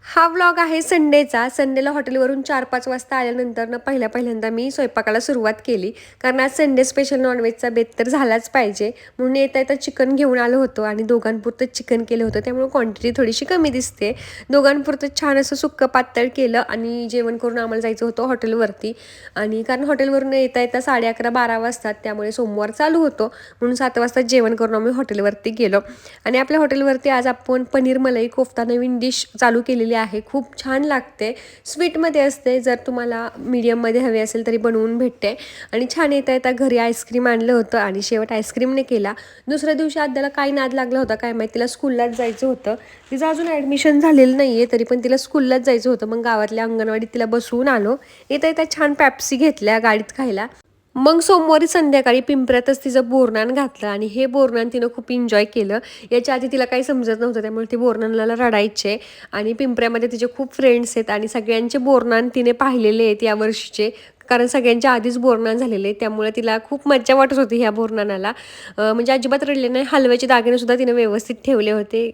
हा व्लॉग आहे संडेचा. संडेला हॉटेलवरून 4-5 वाजता आल्यानंतर पहिल्यांदा मी स्वयंपाकाला सुरुवात केली. कारण आज संडे स्पेशल नॉनव्हेजचा बेत तर झालाच पाहिजे. म्हणून येता चिकन घेऊन आलो होतो आणि दोघांपुरतं चिकन केलं होतं. त्यामुळे क्वांटिटी थोडीशी कमी दिसते. दोघांपुरतं छान असं सुक्कं पातळ केलं आणि जेवण करून आम्हाला जायचं होतं हॉटेलवरती. आणि कारण हॉटेलवरून येता 11:30-12 वाजतात. त्यामुळे सोमवार चालू होतो. म्हणून 7 वाजता जेवण करून आम्ही हॉटेलवरती गेलो. आणि आपल्या हॉटेलवरती आज आपण पनीर मलाई कोफ्ता नवीन डिश चालू केलेली आहे. खूप छान लागते. स्वीटमध्ये असते. जर तुम्हाला मीडियममध्ये हवे असेल तरी बनवून भेटते. आणि छान येता घरी आईस्क्रीम आणलं होतं आणि शेवट आईस्क्रीमने केला. दुसऱ्या दिवशी आद्याला काय नाद लागला होता काय माहिती, तिला स्कूललाच जायचं होतं. तिचं अजून ॲडमिशन झालेलं नाही आहे, तरी पण तिला स्कूललाच जायचं होतं. मग गावातल्या अंगणवाडीत तिला बसवून आलो. येता छान पॅप्सी घेतल्या गाडीत खायला. मग सोमवारी संध्याकाळी पिंपऱ्यातच तिचं बोरनान घातलं आणि हे बोरनान तिनं खूप एन्जॉय केलं. याच्या आधी तिला काही समजत नव्हतं, त्यामुळे ती बोरनानला रडायचे. आणि पिंपऱ्यामध्ये तिचे खूप फ्रेंड्स आहेत आणि सगळ्यांचे बोरनान तिने पाहिलेले आहेत यावर्षीचे. कारण सगळ्यांच्या आधीच बोरनान झालेले आहेत, त्यामुळे तिला खूप मज्जा वाटत होती ह्या बोरनानाला. म्हणजे अजिबात रडले नाही. हलव्याचे दागिनेसुद्धा तिने व्यवस्थित ठेवले होते.